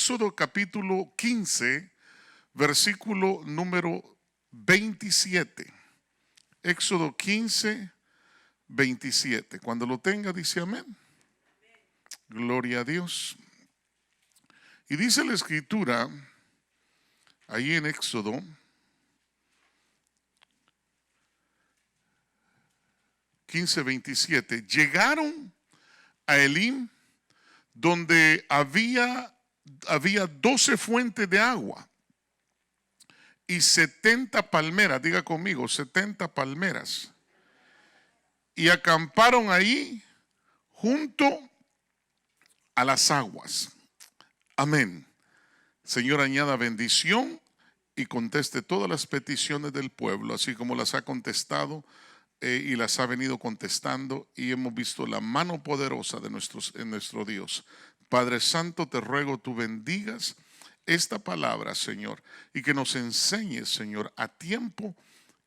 Éxodo capítulo 15, versículo número 27. Éxodo 15, 27. Cuando lo tenga, dice amén. Gloria a Dios. Y dice la escritura, ahí en Éxodo 15, 27, llegaron a Elim, donde había 12 fuentes de agua y 70 palmeras, diga conmigo, 70 palmeras. Y acamparon ahí junto a las aguas. Amén. Señor, añada bendición y conteste todas las peticiones del pueblo, así como las ha contestado y las ha venido contestando, y hemos visto la mano poderosa de en nuestro Dios. Padre Santo, te ruego tú bendigas esta palabra, Señor, y que nos enseñes, Señor, a tiempo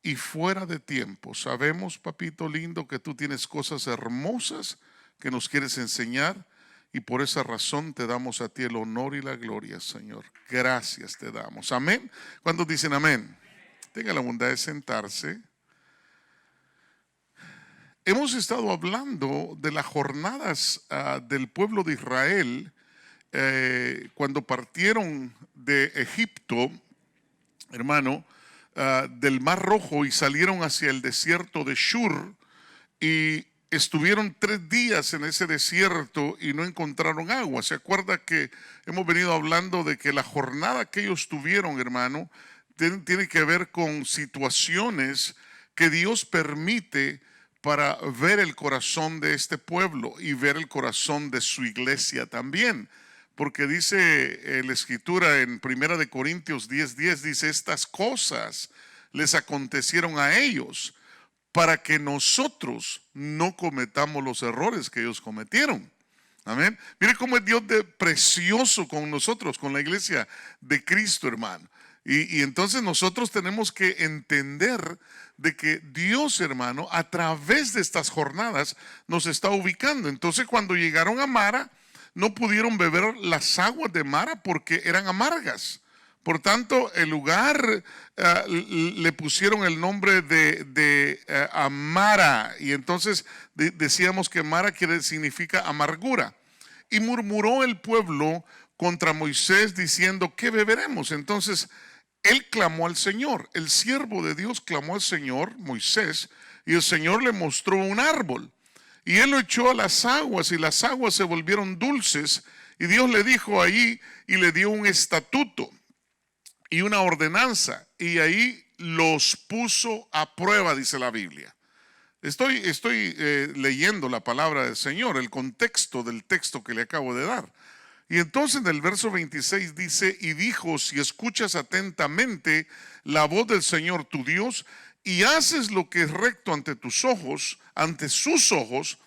y fuera de tiempo. Sabemos, papito lindo, que tú tienes cosas hermosas que nos quieres enseñar, y por esa razón te damos a ti el honor y la gloria, Señor. Gracias te damos. Amén. ¿Cuántos dicen amén? Tenga la bondad de sentarse. Hemos estado hablando de las jornadas del pueblo de Israel cuando partieron de Egipto, hermano, del Mar Rojo, y salieron hacia el desierto de Shur, y estuvieron 3 días en ese desierto y no encontraron agua. ¿Se acuerda que hemos venido hablando de que la jornada que ellos tuvieron, hermano, tiene que ver con situaciones que Dios permite para ver el corazón de este pueblo y ver el corazón de su iglesia también? Porque dice la escritura en 1 Corintios 10:10, dice: estas cosas les acontecieron a ellos para que nosotros no cometamos los errores que ellos cometieron. Amén. Mire cómo es Dios de precioso con nosotros, con la iglesia de Cristo, hermano. Y entonces nosotros tenemos que entender de que Dios, hermano, a través de estas jornadas nos está ubicando. Entonces, cuando llegaron a Mara, no pudieron beber las aguas de Mara porque eran amargas. Por tanto, el lugar le pusieron el nombre de Mara, y entonces decíamos que Mara significa amargura. Y murmuró el pueblo contra Moisés diciendo: ¿qué beberemos? Entonces él clamó al Señor, el siervo de Dios clamó al Señor, Moisés, y el Señor le mostró un árbol. Y él lo echó a las aguas, y las aguas se volvieron dulces. Y Dios le dijo ahí, y le dio un estatuto y una ordenanza, y ahí los puso a prueba, dice la Biblia. Estoy leyendo la palabra del Señor, el contexto del texto que le acabo de dar. Y entonces en el verso 26 dice: y dijo, si escuchas atentamente la voz del Señor tu Dios, y haces lo que es recto ante tus ojos, ante sus ojos,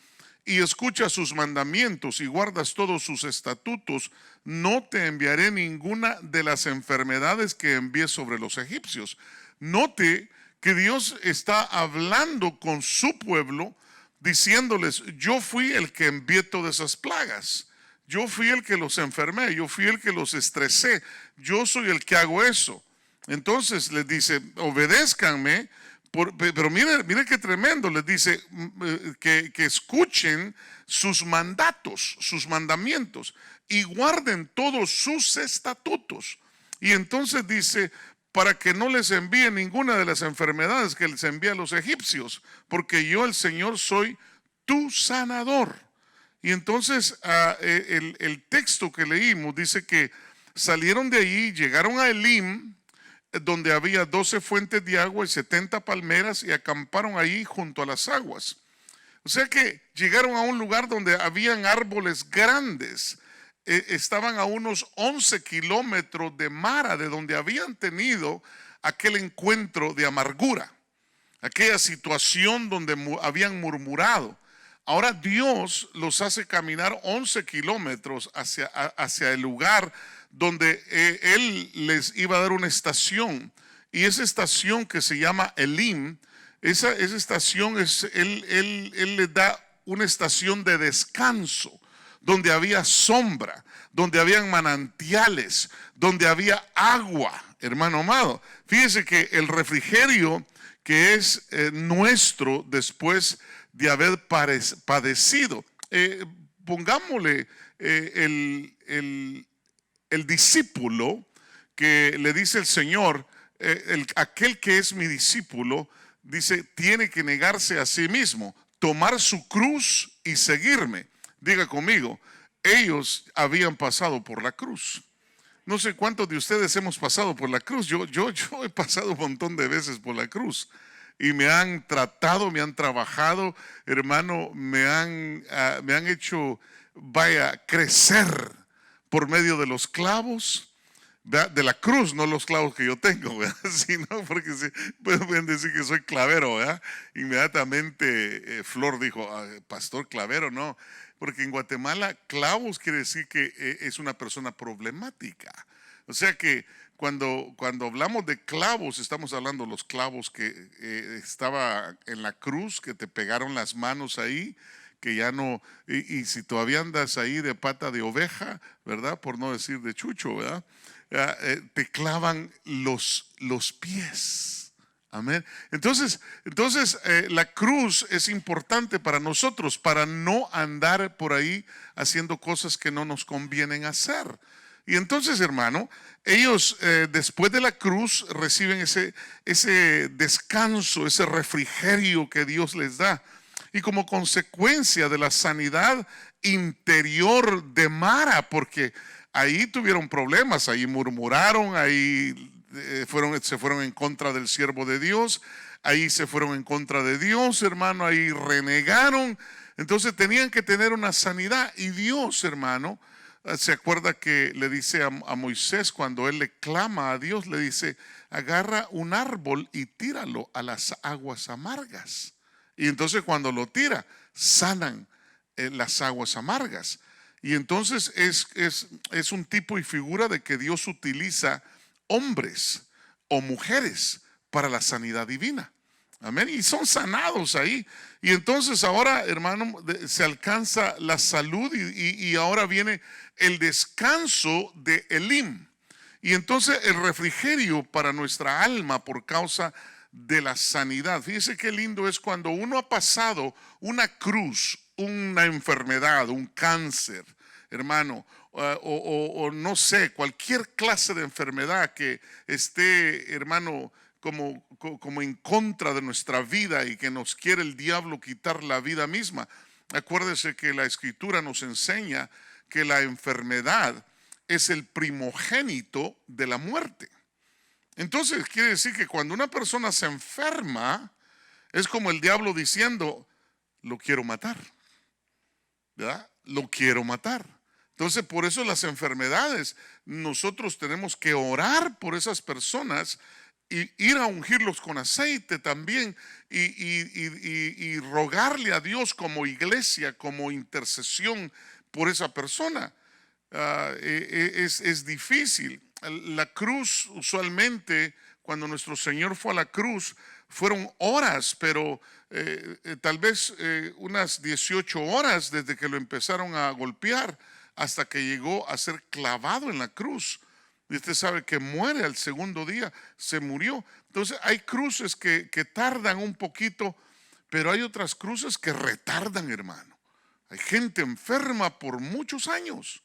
y escuchas sus mandamientos y guardas todos sus estatutos, no te enviaré ninguna de las enfermedades que envié sobre los egipcios. Note que Dios está hablando con su pueblo, diciéndoles: yo fui el que envié todas esas plagas. Yo fui el que los enfermé, yo fui el que los estresé, yo soy el que hago eso. Entonces les dice: obedézcanme. Pero mire qué tremendo, les dice que escuchen sus mandatos, sus mandamientos, y guarden todos sus estatutos. Y entonces dice: para que no les envíe ninguna de las enfermedades que les envía a los egipcios, porque yo, el Señor, soy tu sanador. Y entonces el texto que leímos dice que salieron de allí, llegaron a Elim, donde había 12 fuentes de agua y 70 palmeras, y acamparon ahí junto a las aguas. O sea que llegaron a un lugar donde habían árboles grandes. Estaban a unos 11 kilómetros de Mara, de donde habían tenido aquel encuentro de amargura, aquella situación donde habían murmurado. Ahora Dios los hace caminar 11 kilómetros hacia el lugar donde Él les iba a dar una estación. Y esa estación, que se llama Elim, esa estación Él les da una estación de descanso, donde había sombra, donde habían manantiales, donde había agua, hermano amado. Fíjese que el refrigerio que es nuestro después de haber padecido, pongámosle el discípulo que le dice el Señor, aquel que es mi discípulo, dice, tiene que negarse a sí mismo, tomar su cruz y seguirme. Diga conmigo, ellos habían pasado por la cruz. No sé cuántos de ustedes hemos pasado por la cruz. Yo he pasado un montón de veces por la cruz. Y me han tratado, me han trabajado, hermano, me han hecho, vaya, crecer por medio de los clavos, ¿verdad? De la cruz, no los clavos que yo tengo, ¿verdad? Sino porque pueden decir que soy clavero, ¿verdad? Inmediatamente Flor dijo, pastor clavero, no, porque en Guatemala clavos quiere decir que es una persona problemática. O sea que cuando hablamos de clavos, estamos hablando de los clavos que estaba en la cruz, que te pegaron las manos ahí, que ya no, y si todavía andas ahí de pata de oveja, ¿verdad? Por no decir de chucho, ¿verdad? Te clavan los pies. Amén. Entonces la cruz es importante para nosotros, para no andar por ahí haciendo cosas que no nos convienen hacer. Y entonces, hermano, ellos después de la cruz reciben ese descanso, ese refrigerio que Dios les da. Y como consecuencia de la sanidad interior de Mara, porque ahí tuvieron problemas, ahí murmuraron, ahí se fueron en contra del siervo de Dios, ahí se fueron en contra de Dios, hermano, ahí renegaron. Entonces tenían que tener una sanidad. Y Dios, hermano, se acuerda que le dice a Moisés, cuando él le clama a Dios, le dice, agarra un árbol y tíralo a las aguas amargas. Y entonces cuando lo tira, sanan las aguas amargas. Y entonces es un tipo y figura de que Dios utiliza hombres o mujeres para la sanidad divina. Amén. Y son sanados ahí. Y entonces ahora, hermano, se alcanza la salud y ahora viene el descanso de Elim. Y entonces el refrigerio para nuestra alma por causa de la sanidad. Fíjese qué lindo es cuando uno ha pasado una cruz, una enfermedad, un cáncer, hermano, o no sé, cualquier clase de enfermedad que esté, hermano, como en contra de nuestra vida y que nos quiere el diablo quitar la vida misma. Acuérdese que la escritura nos enseña que la enfermedad es el primogénito de la muerte. Entonces quiere decir que cuando una persona se enferma, es como el diablo diciendo, lo quiero matar, ¿verdad? Lo quiero matar. Entonces por eso las enfermedades, nosotros tenemos que orar por esas personas y ir a ungirlos con aceite también y rogarle a Dios como iglesia, como intercesión por esa persona. Es difícil. La cruz, usualmente, cuando nuestro Señor fue a la cruz, fueron horas, pero tal vez unas 18 horas desde que lo empezaron a golpear hasta que llegó a ser clavado en la cruz. Y usted sabe que muere al segundo día, se murió. Entonces hay cruces que tardan un poquito, pero hay otras cruces que retardan, hermano. Hay gente enferma por muchos años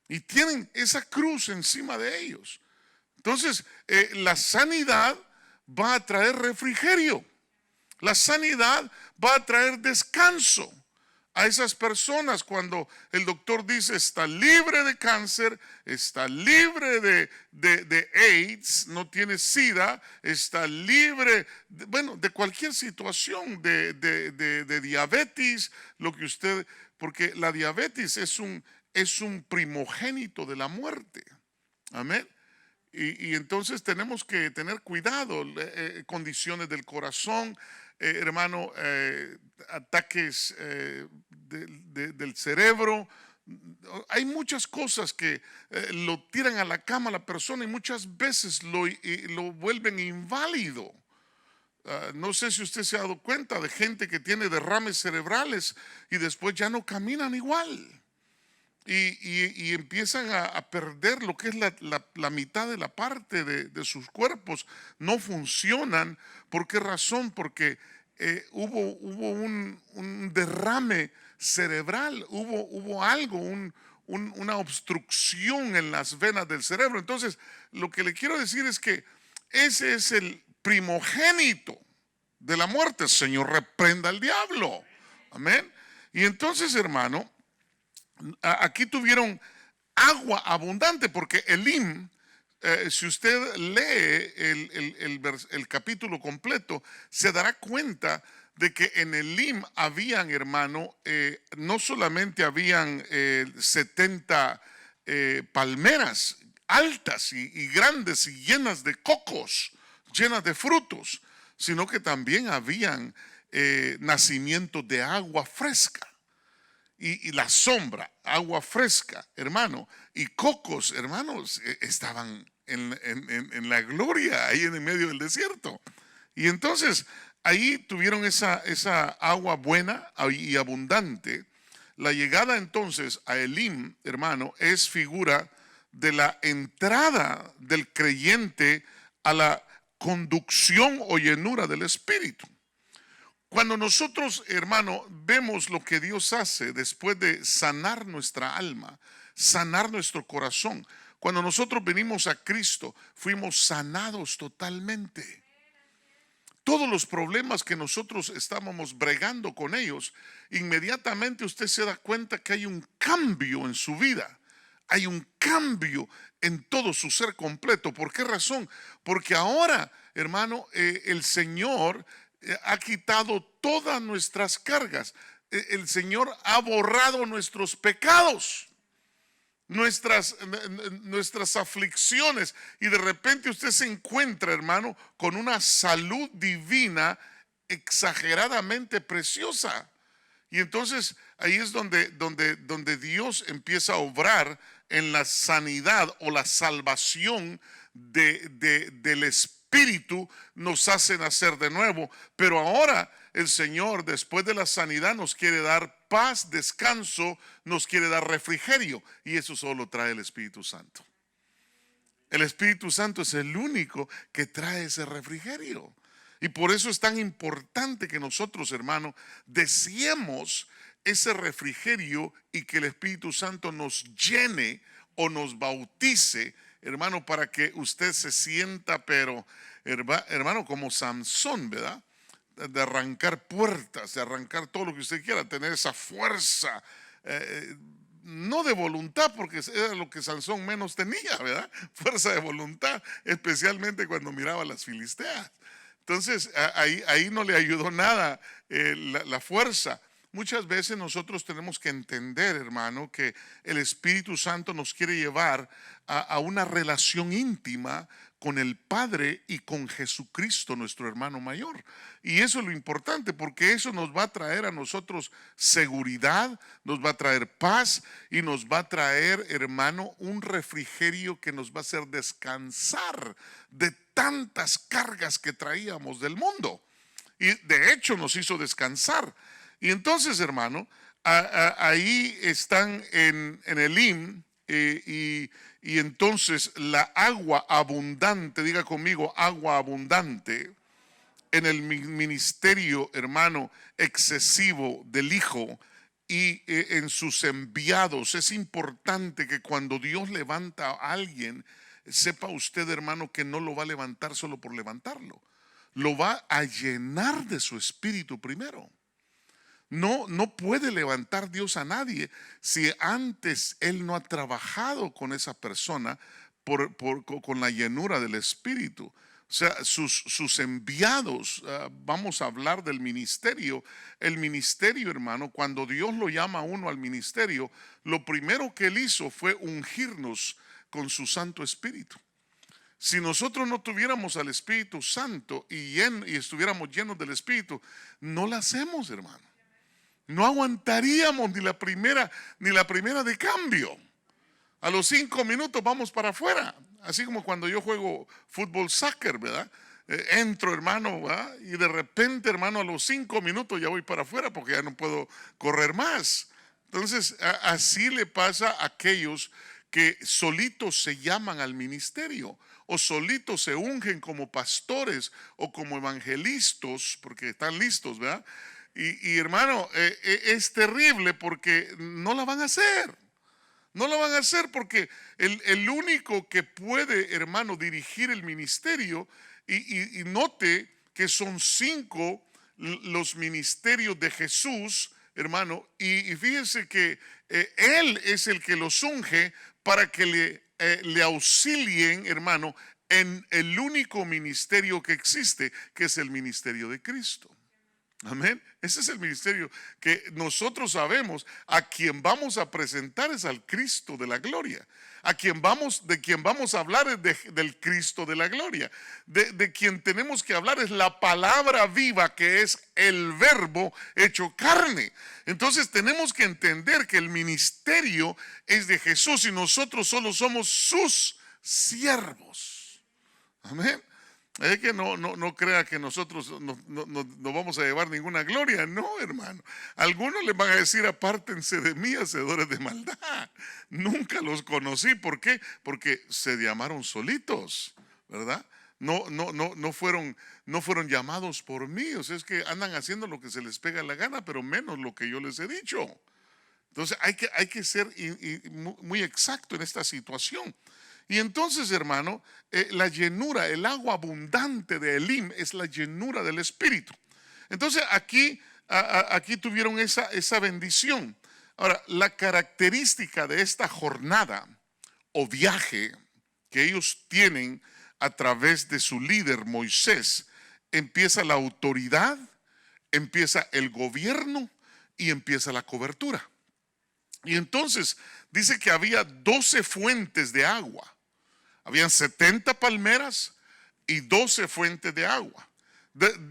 y tienen esa cruz encima de ellos. Entonces, la sanidad va a traer refrigerio. La sanidad va a traer descanso a esas personas cuando el doctor dice está libre de cáncer, está libre de AIDS, no tiene SIDA, está libre, de cualquier situación, de diabetes, lo que usted, porque la diabetes es un primogénito de la muerte. Amén. Y entonces tenemos que tener cuidado, condiciones del corazón, hermano, ataques del cerebro. Hay muchas cosas que lo tiran a la cama a la persona y muchas veces lo vuelven inválido. No sé si usted se ha dado cuenta de gente que tiene derrames cerebrales y después ya no caminan igual. y empiezan a perder lo que es la mitad de la parte de sus cuerpos. No funcionan. ¿Por qué razón? Porque hubo un derrame cerebral, hubo algo, una obstrucción en las venas del cerebro. Entonces, lo que le quiero decir es que ese es el primogénito de la muerte. Señor, reprenda al diablo. Amén. Y entonces, hermano, aquí tuvieron agua abundante, porque Elim, si usted lee el capítulo completo, se dará cuenta de que en Elim habían, hermano, no solamente habían 70 palmeras altas y grandes y llenas de cocos, llenas de frutos, sino que también habían nacimientos de agua fresca. Y la sombra, agua fresca, hermano, y cocos, hermanos, estaban en la gloria, ahí en el medio del desierto. Y entonces ahí tuvieron esa agua buena y abundante. La llegada entonces a Elim, hermano, es figura de la entrada del creyente a la conducción o llenura del Espíritu. Cuando nosotros, hermano, vemos lo que Dios hace después de sanar nuestra alma, sanar nuestro corazón, cuando nosotros venimos a Cristo, fuimos sanados totalmente. Todos los problemas que nosotros estábamos bregando con ellos, inmediatamente usted se da cuenta que hay un cambio en su vida. Hay un cambio en todo su ser completo. ¿Por qué razón? Porque ahora, hermano, el Señor ha quitado todas nuestras cargas. El Señor ha borrado nuestros pecados, nuestras aflicciones, y de repente usted se encuentra, hermano, con una salud divina exageradamente preciosa. Y entonces ahí es donde Dios empieza a obrar en la sanidad o la salvación del espíritu, nos hace nacer de nuevo. Pero ahora el Señor, después de la sanidad, nos quiere dar paz, descanso, nos quiere dar refrigerio, y eso solo trae el Espíritu Santo. El Espíritu Santo es el único que trae ese refrigerio. Y por eso es tan importante que nosotros, hermano, deseemos ese refrigerio y que el Espíritu Santo nos llene o nos bautice, hermano, para que usted se sienta, pero, hermano, como Sansón, ¿verdad? De arrancar puertas, de arrancar todo lo que usted quiera, tener esa fuerza, no de voluntad, porque era lo que Sansón menos tenía, ¿verdad? Fuerza de voluntad, especialmente cuando miraba a las filisteas. Entonces, ahí no le ayudó nada la fuerza. Muchas veces nosotros tenemos que entender, hermano, que el Espíritu Santo nos quiere llevar a una relación íntima con el Padre y con Jesucristo, nuestro hermano mayor. Y eso es lo importante, porque eso nos va a traer a nosotros seguridad, nos va a traer paz y nos va a traer, hermano, un refrigerio que nos va a hacer descansar de tantas cargas que traíamos del mundo. Y de hecho nos hizo descansar. Y entonces, hermano, ahí están en Elim, y entonces la agua abundante, diga conmigo, agua abundante, en el ministerio, hermano, excesivo del Hijo y en sus enviados. Es importante que cuando Dios levanta a alguien, sepa usted, hermano, que no lo va a levantar solo por levantarlo. Lo va a llenar de su espíritu primero. No puede levantar Dios a nadie si antes Él no ha trabajado con esa persona con la llenura del Espíritu. O sea, sus enviados, vamos a hablar del ministerio. El ministerio, hermano, cuando Dios lo llama a uno al ministerio, lo primero que Él hizo fue ungirnos con su Santo Espíritu. Si nosotros no tuviéramos al Espíritu Santo y estuviéramos llenos del Espíritu, no lo hacemos, hermano. No aguantaríamos ni la primera de cambio. A los 5 minutos vamos para afuera. Así como cuando yo juego fútbol, soccer, ¿verdad? Entro, hermano, ¿verdad? Y de repente, hermano, a los 5 minutos ya voy para afuera porque ya no puedo correr más. Entonces, así le pasa a aquellos que solitos se llaman al ministerio o solitos se ungen como pastores o como evangelistas porque están listos, ¿verdad? Y hermano, es terrible porque no la van a hacer. No lo van a hacer porque el único que puede, hermano, dirigir el ministerio, y note que son 5 los ministerios de Jesús, hermano, y fíjense que Él es el que los unge para que le auxilien, hermano, en el único ministerio que existe, que es el ministerio de Cristo. Amén. Ese es el ministerio que nosotros sabemos. A quien vamos a presentar es al Cristo de la gloria. De quien vamos a hablar es del Cristo de la gloria. De quien tenemos que hablar es la palabra viva, que es el verbo hecho carne. Entonces tenemos que entender que el ministerio es de Jesús y nosotros solo somos sus siervos. Amén. Es que no crea que nosotros no vamos a llevar ninguna gloria. No, hermano. Algunos les van a decir: apártense de mí, hacedores de maldad. Nunca los conocí. ¿Por qué? Porque se llamaron solitos, ¿verdad? No fueron llamados por mí. O sea, es que andan haciendo lo que se les pega la gana, pero menos lo que yo les he dicho. Entonces hay que ser muy exacto en esta situación. Y entonces, hermano, la llenura, el agua abundante de Elim es la llenura del Espíritu. Entonces aquí tuvieron esa bendición. Ahora, la característica de esta jornada o viaje que ellos tienen a través de su líder Moisés, empieza la autoridad, empieza el gobierno y empieza la cobertura. Y entonces dice que había 12 fuentes de agua. Habían 70 palmeras y 12 fuentes de agua.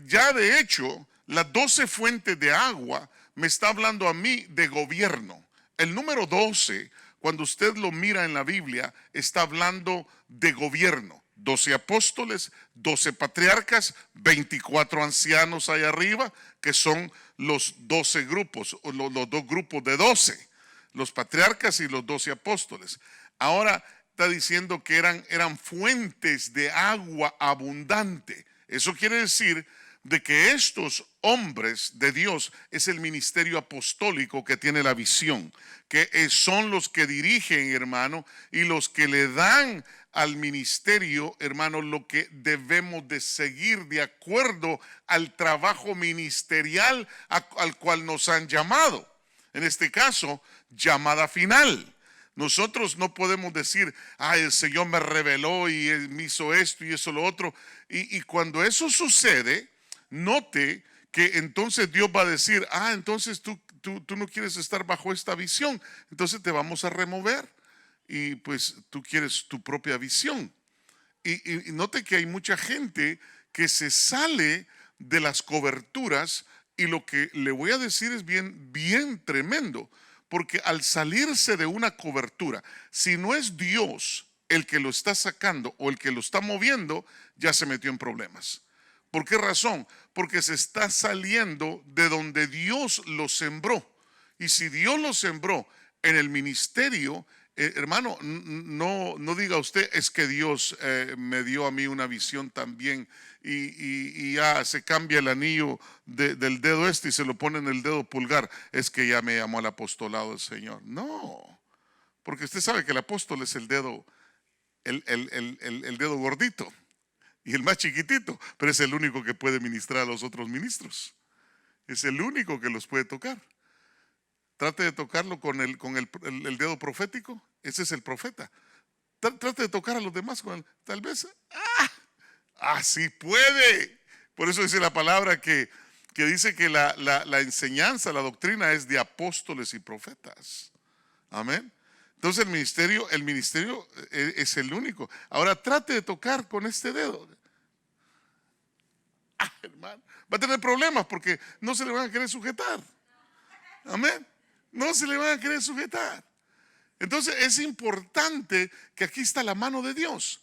Ya de hecho, las 12 fuentes de agua me está hablando a mí de gobierno. El número 12, cuando usted lo mira en la Biblia, está hablando de gobierno. 12 apóstoles, 12 patriarcas, 24 ancianos ahí arriba, que son los 12 grupos, o los 2 grupos de 12, los patriarcas y los 12 apóstoles. Ahora está diciendo que eran fuentes de agua abundante. Eso quiere decir de que estos hombres de Dios es el ministerio apostólico que tiene la visión, que son los que dirigen, hermano, y los que le dan al ministerio, hermano, lo que debemos de seguir de acuerdo al trabajo ministerial al cual nos han llamado. En este caso, llamada final. Nosotros no podemos decir: ay, el Señor me reveló y me hizo esto y eso lo otro. Y cuando eso sucede, note que entonces Dios va a decir: entonces tú no quieres estar bajo esta visión, entonces te vamos a remover. Y pues tú quieres tu propia visión. Y note que hay mucha gente que se sale de las coberturas, y lo que le voy a decir es bien tremendo. Porque al salirse de una cobertura, si no es Dios el que lo está sacando o el que lo está moviendo, ya se metió en problemas. ¿Por qué razón? Porque se está saliendo de donde Dios lo sembró. Y si Dios lo sembró en el ministerio, hermano, no diga usted: es que Dios me dio a mí una visión también y ya se cambia el anillo del dedo y se lo pone en el dedo pulgar. Es que ya me llamó al apostolado el Señor. No, porque usted sabe que el apóstol es el dedo gordito y el más chiquitito, pero es el único que puede ministrar a los otros ministros. Es el único que los puede tocar. Trate de tocarlo con el dedo profético. Ese es el profeta. Trate de tocar a los demás con tal vez. Así puede. Por eso dice la palabra que dice que la enseñanza, la doctrina es de apóstoles y profetas. Amén. Entonces el ministerio es el único. Ahora trate de tocar con este dedo. Hermano, va a tener problemas porque no se le van a querer sujetar. Amén. No se le van a querer sujetar. Entonces es importante que aquí está la mano de Dios.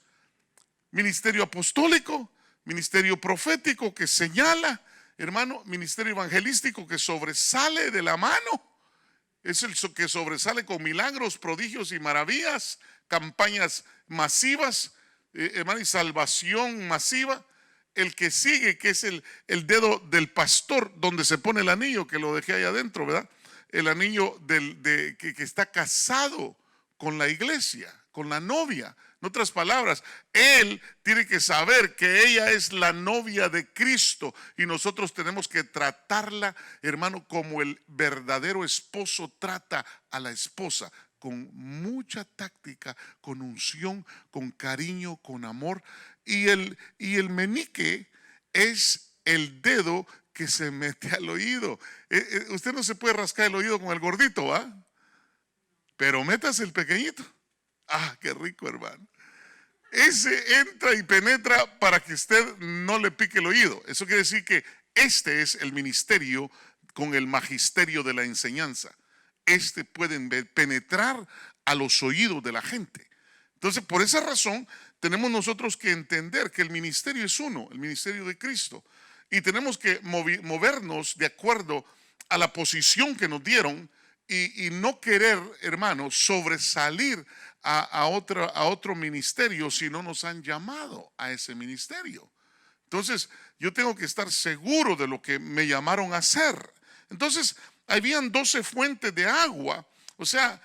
Ministerio apostólico, ministerio profético que señala, hermano, ministerio evangelístico que sobresale de la mano, es el que sobresale con milagros, prodigios y maravillas, campañas masivas, hermano, y salvación masiva. El que sigue, que es el dedo del pastor, donde se pone el anillo, que lo dejé ahí adentro, ¿verdad? El anillo que está casado con la iglesia, con la novia. En otras palabras, él tiene que saber que ella es la novia de Cristo y nosotros tenemos que tratarla, hermano, como el verdadero esposo trata a la esposa, con mucha táctica, con unción, con cariño, con amor. Y el menique es el dedo que se mete al oído. Usted no se puede rascar el oído con el gordito, ¿va? Pero métase el pequeñito. Ah, qué rico, hermano. Ese entra y penetra para que usted no le pique el oído. Eso quiere decir que este es el ministerio con el magisterio de la enseñanza. Este puede penetrar a los oídos de la gente. Entonces, por esa razón, tenemos nosotros que entender que el ministerio es uno, el ministerio de Cristo. Y tenemos que movernos de acuerdo a la posición que nos dieron y no querer, hermanos, sobresalir a otro ministerio si no nos han llamado a ese ministerio. Entonces, yo tengo que estar seguro de lo que me llamaron a hacer. Entonces, habían 12 fuentes de agua, o sea,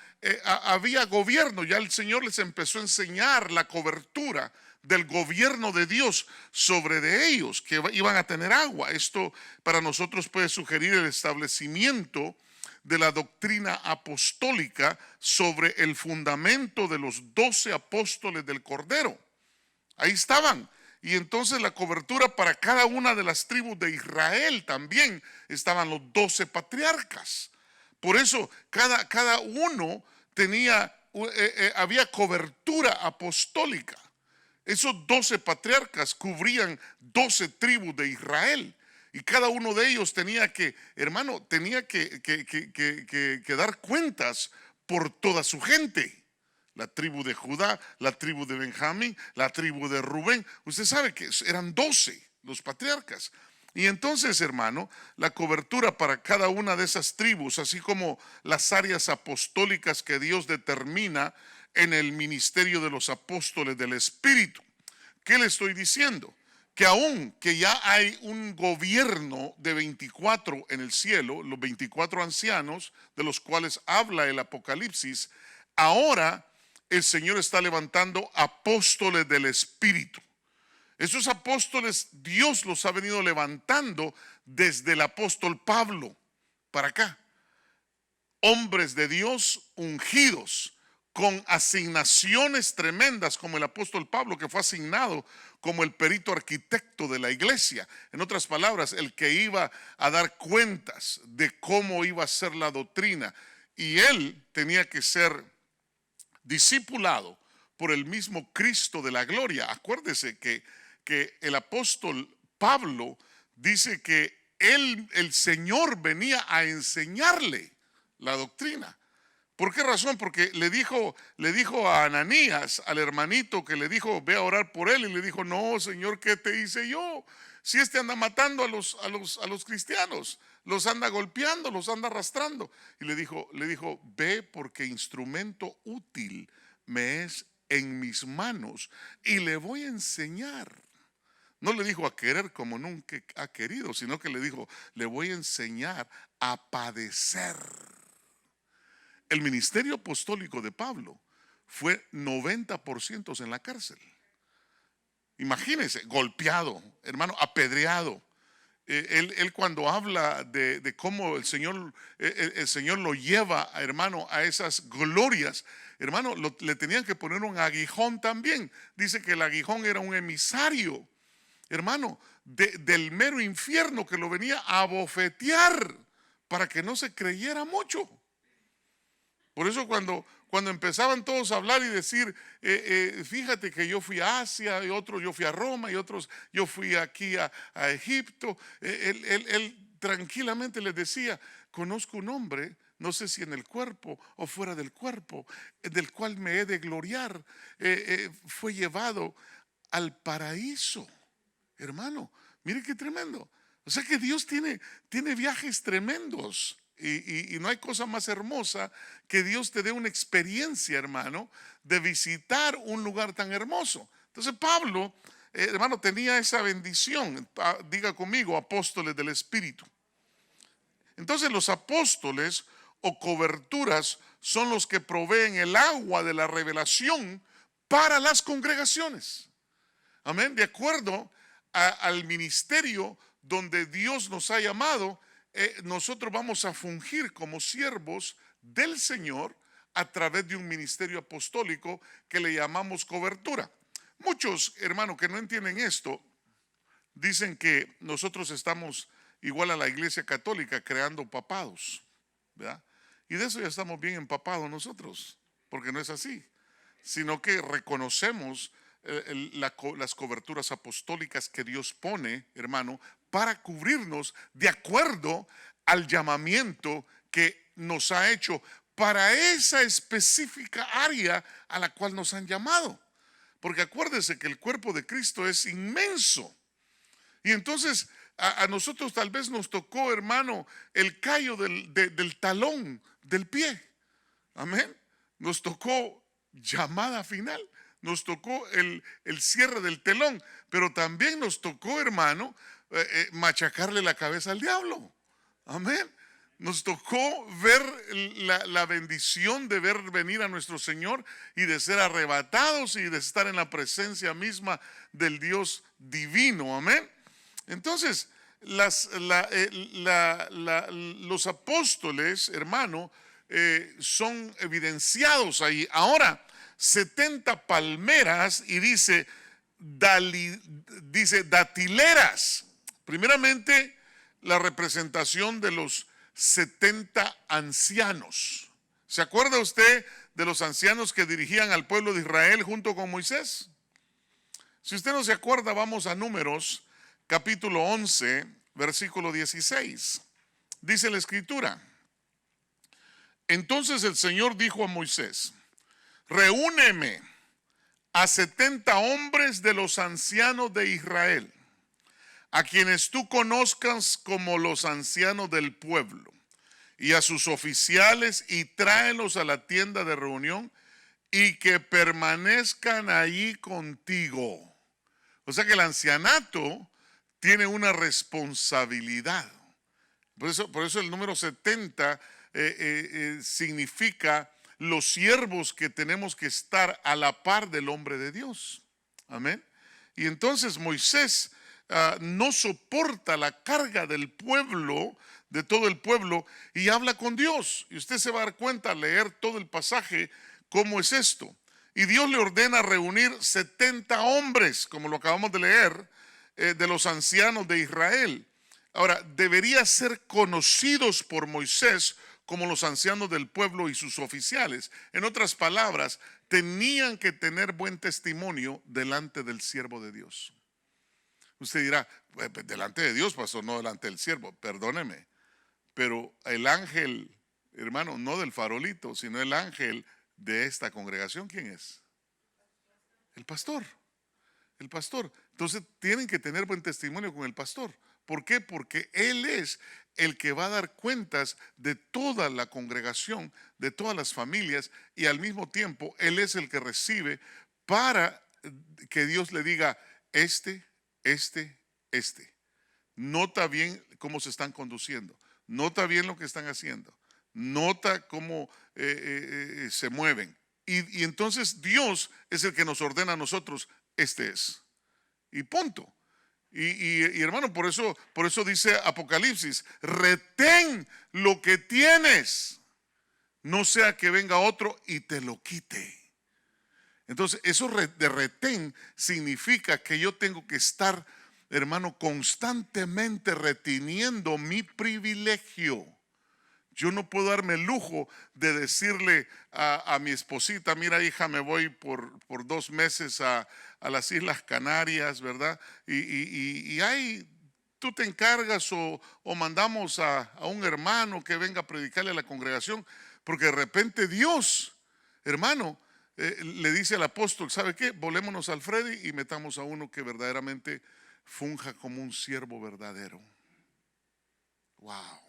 había gobierno. Ya el Señor les empezó a enseñar la cobertura del gobierno de Dios sobre de ellos, que iban a tener agua. Esto para nosotros puede sugerir el establecimiento de la doctrina apostólica sobre el fundamento de los 12 apóstoles del Cordero. Ahí estaban. Y entonces la cobertura para cada una de las tribus de Israel también estaban los 12 patriarcas. Por eso cada uno tenía, había cobertura apostólica. Esos 12 patriarcas cubrían 12 tribus de Israel. Y cada uno de ellos tenía que, hermano, tenía que dar cuentas por toda su gente. La tribu de Judá, la tribu de Benjamín, la tribu de Rubén. Usted sabe que eran 12 los patriarcas. Y entonces, hermano, la cobertura para cada una de esas tribus, así como las áreas apostólicas que Dios determina en el ministerio de los apóstoles del Espíritu. ¿Qué le estoy diciendo? Que aún que ya hay un gobierno de 24 en el cielo, los 24 ancianos de los cuales habla el Apocalipsis, ahora el Señor está levantando apóstoles del Espíritu. Esos apóstoles Dios los ha venido levantando desde el apóstol Pablo para acá. Hombres de Dios ungidos con asignaciones tremendas, como el apóstol Pablo, que fue asignado como el perito arquitecto de la iglesia. En otras palabras, el que iba a dar cuentas de cómo iba a ser la doctrina. Y él tenía que ser discipulado por el mismo Cristo de la gloria. Acuérdese que el apóstol Pablo dice que el Señor venía a enseñarle la doctrina. ¿Por qué razón? Porque le dijo a Ananías, al hermanito que le dijo, ve a orar por él, y le dijo, no, Señor, ¿qué te hice yo? Si este anda matando a los cristianos, los anda golpeando, los anda arrastrando. Y le dijo, ve, porque instrumento útil me es en mis manos y le voy a enseñar. No le dijo a querer como nunca ha querido, sino que le dijo, le voy a enseñar a padecer. El ministerio apostólico de Pablo fue 90% en la cárcel. Imagínense, golpeado, hermano, apedreado. Él cuando habla de cómo el Señor lo lleva, hermano, a esas glorias, hermano, le tenían que poner un aguijón también. Dice que el aguijón era un emisario, hermano, del mero infierno, que lo venía a bofetear para que no se creyera mucho. Por eso cuando empezaban todos a hablar y decir, fíjate que yo fui a Asia, y otros yo fui a Roma, y otros yo fui aquí a Egipto, él tranquilamente les decía, conozco un hombre, no sé si en el cuerpo o fuera del cuerpo, del cual me he de gloriar, fue llevado al paraíso. Hermano, mire qué tremendo. O sea que Dios tiene viajes tremendos, Y no hay cosa más hermosa que Dios te dé una experiencia, hermano, de visitar un lugar tan hermoso. Entonces Pablo, hermano, tenía esa bendición. Diga conmigo, apóstoles del Espíritu. Entonces los apóstoles o coberturas son los que proveen el agua de la revelación para las congregaciones. Amén. De acuerdo al ministerio donde Dios nos ha llamado, nosotros vamos a fungir como siervos del Señor a través de un ministerio apostólico que le llamamos cobertura. Muchos, hermanos, que no entienden esto, dicen que nosotros estamos igual a la Iglesia Católica creando papados, ¿verdad? Y de eso ya estamos bien empapados nosotros, porque no es así, sino que reconocemos las coberturas apostólicas que Dios pone, hermano, para cubrirnos de acuerdo al llamamiento que nos ha hecho para esa específica área a la cual nos han llamado. Porque acuérdese que el cuerpo de Cristo es inmenso. Y entonces a nosotros tal vez nos tocó, hermano, el callo del talón del pie. Amén. Nos tocó llamada final. Nos tocó el cierre del telón. Pero también nos tocó, hermano, machacarle la cabeza al diablo. Amén. Nos tocó ver la bendición de ver venir a nuestro Señor y de ser arrebatados y de estar en la presencia misma del Dios divino. Amén. Entonces, los apóstoles, hermano, son evidenciados ahí. Ahora, 70 palmeras y dice datileras. Primeramente, la representación de los 70 ancianos. ¿Se acuerda usted de los ancianos que dirigían al pueblo de Israel junto con Moisés? Si usted no se acuerda, vamos a Números, capítulo 11, versículo 16. Dice la escritura: entonces el Señor dijo a Moisés: reúneme a 70 hombres de los ancianos de Israel, a quienes tú conozcas como los ancianos del pueblo, y a sus oficiales, y tráelos a la tienda de reunión, y que permanezcan allí contigo. O sea que el ancianato tiene una responsabilidad. Por eso el número 70 significa los siervos que tenemos que estar a la par del hombre de Dios. Amén. Y entonces Moisés no soporta la carga del pueblo, de todo el pueblo, y habla con Dios. Y usted se va a dar cuenta al leer todo el pasaje cómo es esto. Y Dios le ordena reunir 70 hombres, como lo acabamos de leer, de los ancianos de Israel. Ahora, debería ser conocidos por Moisés como los ancianos del pueblo y sus oficiales. En otras palabras, tenían que tener buen testimonio delante del siervo de Dios. Usted dirá, delante de Dios, pastor, no delante del siervo. Perdóneme, pero el ángel, hermano, no del farolito, sino el ángel de esta congregación, ¿quién es? El pastor. El pastor. Entonces tienen que tener buen testimonio con el pastor. ¿Por qué? Porque él es el que va a dar cuentas de toda la congregación, de todas las familias, y al mismo tiempo él es el que recibe para que Dios le diga: este. Nota bien cómo se están conduciendo, nota bien lo que están haciendo, nota cómo se mueven. Y entonces Dios es el que nos ordena a nosotros: este es. Y punto. Y hermano, por eso dice Apocalipsis: retén lo que tienes, no sea que venga otro y te lo quite. Entonces, eso de retén significa que yo tengo que estar, hermano, constantemente reteniendo mi privilegio. Yo no puedo darme el lujo de decirle a mi esposita: mira, hija, me voy por 2 meses a las Islas Canarias, ¿verdad? Y ahí tú te encargas o mandamos a un hermano que venga a predicarle a la congregación, porque de repente Dios, hermano, le dice al apóstol: ¿sabe qué? Volémonos al Freddy y metamos a uno que verdaderamente funja como un siervo verdadero. Wow.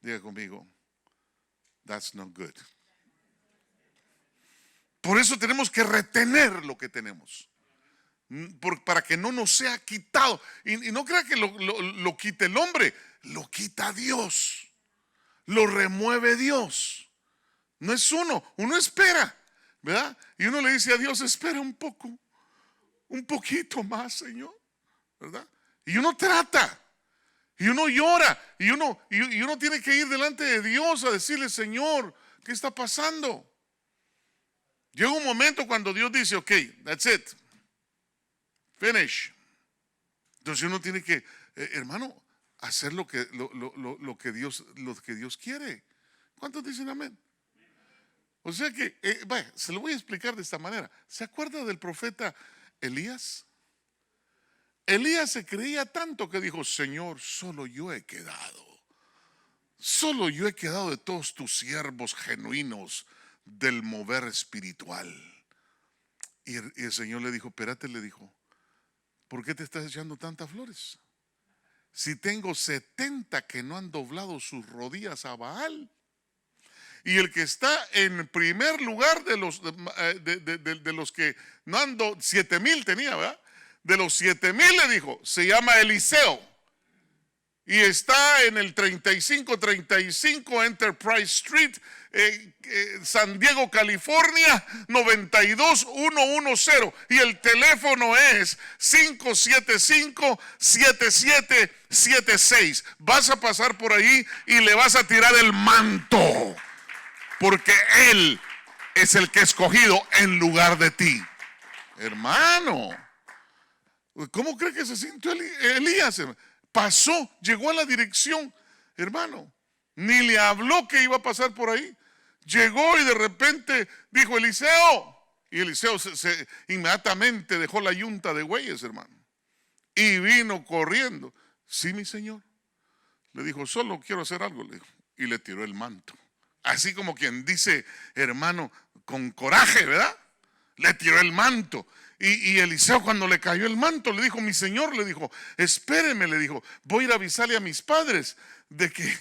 Diga conmigo, that's not good. Por eso tenemos que retener lo que tenemos, para que no nos sea quitado. Y no crea que lo quite el hombre, lo quita Dios, lo remueve Dios. No es uno espera, ¿verdad? Y uno le dice a Dios, espera un poco, un poquito más, Señor, ¿verdad? Y uno trata, y uno llora, y uno tiene que ir delante de Dios a decirle, Señor, ¿qué está pasando? Llega un momento cuando Dios dice, ok, that's it, finish. Entonces uno tiene que, hermano, hacer lo que Dios quiere. ¿Cuántos dicen amén? O sea que, vaya, se lo voy a explicar de esta manera. ¿Se acuerda del profeta Elías? Elías se creía tanto que dijo, Señor, solo yo he quedado de todos tus siervos genuinos del mover espiritual. Y el Señor le dijo, espérate, le dijo, ¿por qué te estás echando tantas flores? Si tengo 70 que no han doblado sus rodillas a Baal. Y el que está en primer lugar de los que no han 7,000 tenía, ¿verdad? De los 7,000 le dijo, se llama Eliseo. Y está en el 3535 Enterprise Street, San Diego, California, 92110. Y el teléfono es 575-7776. Vas a pasar por ahí y le vas a tirar el manto, porque Él es el que ha escogido en lugar de ti. Hermano, ¿cómo cree que se sintió Elías? Pasó, llegó a la dirección, hermano, ni le habló que iba a pasar por ahí. Llegó y de repente dijo, Eliseo. Y Eliseo inmediatamente dejó la yunta de bueyes, hermano, y vino corriendo. Sí, mi señor. Le dijo, solo quiero hacer algo, le dijo, y le tiró el manto. Así como quien dice, hermano, con coraje, ¿verdad? Le tiró el manto. Y Eliseo, cuando le cayó el manto, le dijo, mi señor, le dijo, espéreme, le dijo, voy a ir a avisarle a mis padres de que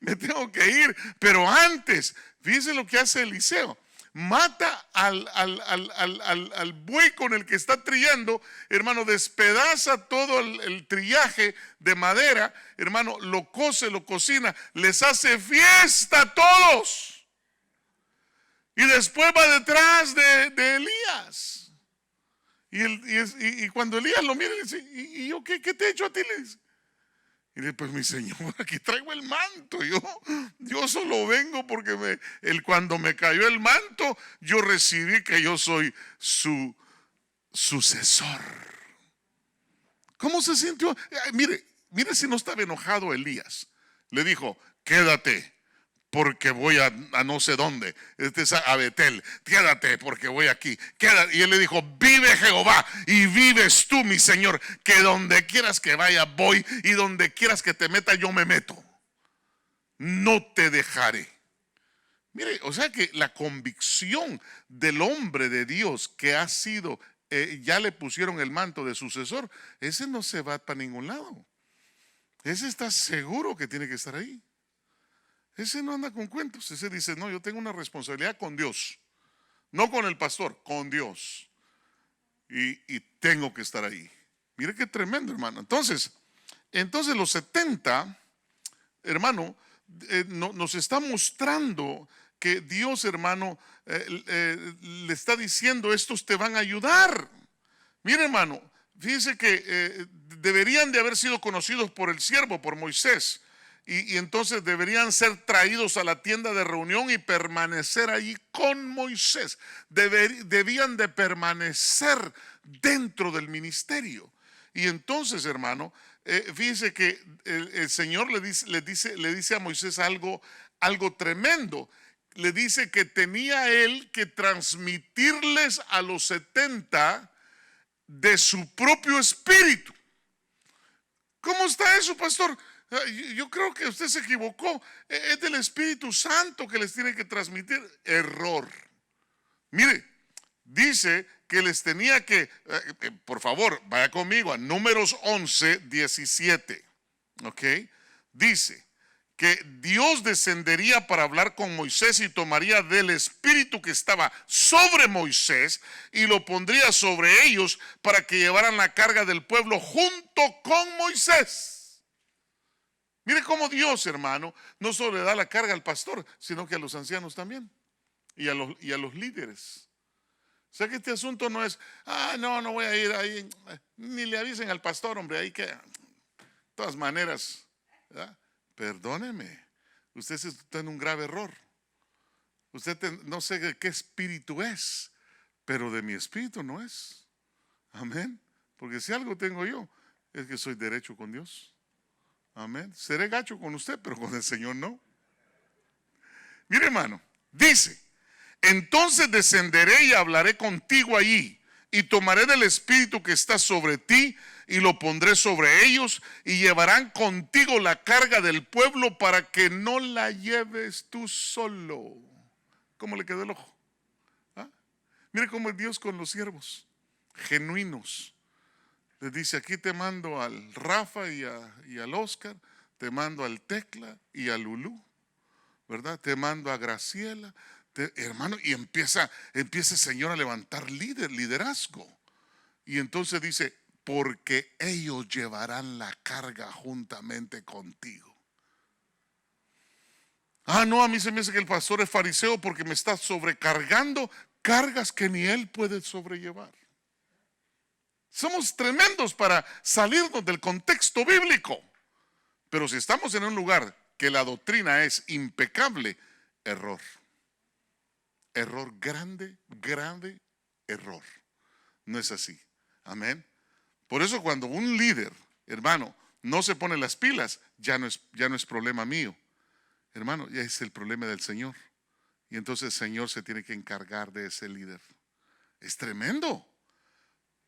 me tengo que ir. Pero antes, fíjese lo que hace Eliseo. Mata al buey con el que está trillando, hermano, despedaza todo el trillaje de madera, hermano, lo cose, lo cocina, les hace fiesta a todos. Y después va detrás de Elías. Y cuando Elías lo mira, le dice, ¿y yo qué te he hecho a ti? Le dice. Y le dice, pues mi señor, aquí traigo el manto. Yo solo vengo porque cuando me cayó el manto, yo recibí que yo soy su sucesor. ¿Cómo se sintió? Mire si no estaba enojado Elías. Le dijo, quédate, porque voy a no sé dónde, a Betel. Quédate porque voy aquí. Quédate. Y él le dijo, vive Jehová y vives tú, mi Señor, que donde quieras que vaya voy, y donde quieras que te meta yo me meto. No te dejaré. Mire, o sea que la convicción del hombre de Dios que ha sido, ya le pusieron el manto de sucesor, ese no se va para ningún lado. Ese está seguro que tiene que estar ahí. Ese no anda con cuentos. Ese dice, no, yo tengo una responsabilidad con Dios, no con el pastor, con Dios, y tengo que estar ahí. Mire qué tremendo, hermano. Entonces los 70, hermano, nos está mostrando que Dios, hermano, le está diciendo, estos te van a ayudar. Mire, hermano, fíjese que deberían de haber sido conocidos por el siervo, por Moisés. Y entonces deberían ser traídos a la tienda de reunión y permanecer allí con Moisés. Debían de permanecer dentro del ministerio. Y entonces, hermano, fíjese que el Señor le dice a Moisés algo tremendo. Le dice que tenía él que transmitirles a los 70 de su propio espíritu. ¿Cómo está eso, pastor? Yo creo que usted se equivocó. Es del Espíritu Santo que les tiene que transmitir. Error. Mire, dice que les tenía que, por favor, vaya conmigo a Números 11:17. Ok. Dice que Dios descendería para hablar con Moisés y tomaría del espíritu que estaba sobre Moisés y lo pondría sobre ellos para que llevaran la carga del pueblo junto con Moisés. Mire cómo Dios, hermano, no solo le da la carga al pastor, sino que a los ancianos también y a los líderes. O sea que este asunto no es, no voy a ir ahí, ni le avisen al pastor, hombre, ahí que, de todas maneras, ¿verdad? Perdóneme, usted está en un grave error. No sé de qué espíritu es, pero de mi espíritu no es. Amén. Porque si algo tengo yo, es que soy derecho con Dios. Amén. Seré gacho con usted, pero con el Señor no. Mire, hermano, dice: entonces descenderé y hablaré contigo allí, y tomaré del espíritu que está sobre ti y lo pondré sobre ellos, y llevarán contigo la carga del pueblo para que no la lleves tú solo. ¿Cómo le quedó el ojo? ¿Ah? Mire cómo es Dios con los siervos genuinos. Les dice: aquí te mando al Rafa y al Oscar, te mando al Tecla y a Lulú, ¿verdad? Te mando a Graciela, hermano, y empieza el Señor a levantar liderazgo. Y entonces dice: porque ellos llevarán la carga juntamente contigo. No, a mí se me hace que el pastor es fariseo porque me está sobrecargando cargas que ni él puede sobrellevar. Somos tremendos para salirnos del contexto bíblico. Pero si estamos en un lugar que la doctrina es impecable, error. Error grande, grave error. No es así. Amén. Por eso cuando un líder, hermano, no se pone las pilas, ya no es problema mío. Hermano, ya es el problema del Señor. Y entonces el Señor se tiene que encargar de ese líder. Es tremendo.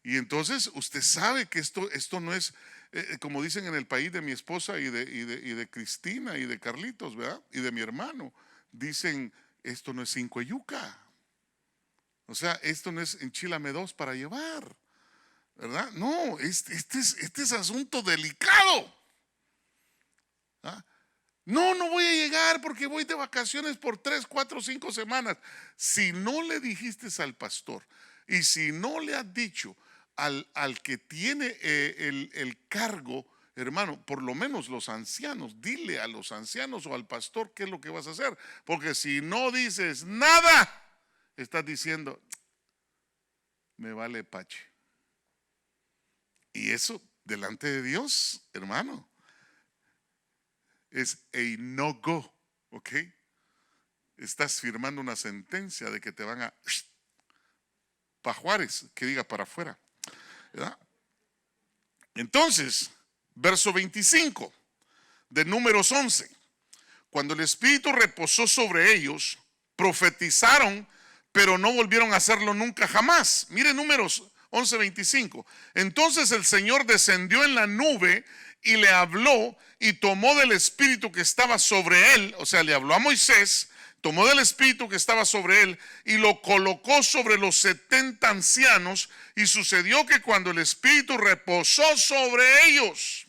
Y entonces usted sabe que esto no es, como dicen en el país de mi esposa y de Cristina y de Carlitos, ¿verdad? Y de mi hermano. Dicen: esto no es cinco de yuca. O sea, esto no es enchilame dos para llevar, ¿verdad? No, este es asunto delicado. ¿Ah? No voy a llegar porque voy de vacaciones por 3, 4, 5 semanas. Si no le dijiste al pastor y si no le has dicho al que tiene el cargo, hermano, por lo menos los ancianos, dile a los ancianos o al pastor qué es lo que vas a hacer. Porque si no dices nada, estás diciendo: me vale pache. Y eso delante de Dios, hermano, es a no-go, ¿ok? Estás firmando una sentencia de que te van a para Juárez, que diga para afuera, ¿verdad? Entonces, verso 25 de Números 11: cuando el Espíritu reposó sobre ellos, profetizaron, pero no volvieron a hacerlo nunca jamás. Mire Números 11:25. Entonces el Señor descendió en la nube y le habló, y tomó del espíritu que estaba sobre él, o sea, le habló a Moisés, tomó del espíritu que estaba sobre él y lo colocó sobre los 70 ancianos. Y sucedió que cuando el espíritu reposó sobre ellos,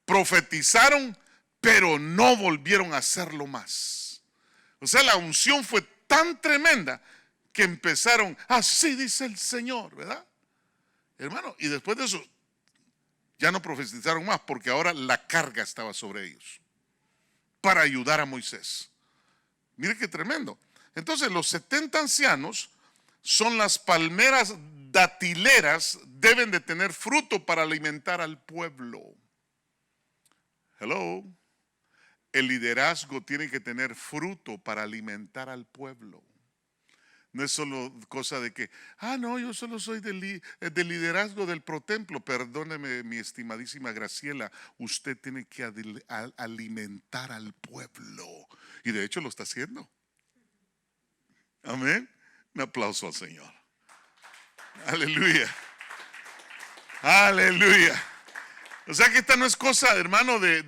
profetizaron, pero no volvieron a hacerlo más. O sea, la unción fue tan tremenda que empezaron: así dice el Señor, ¿verdad? Hermano, y después de eso ya no profetizaron más, porque ahora la carga estaba sobre ellos para ayudar a Moisés. Mire qué tremendo. Entonces los 70 ancianos son las palmeras datileras, deben de tener fruto para alimentar al pueblo. Hello. El liderazgo tiene que tener fruto para alimentar al pueblo. No es solo cosa de que, no, yo solo soy del liderazgo del protemplo. Perdóneme, mi estimadísima Graciela, usted tiene que alimentar al pueblo. Y de hecho lo está haciendo. Amén. Un aplauso al Señor. Aleluya. Aleluya. O sea que esta no es cosa, hermano, de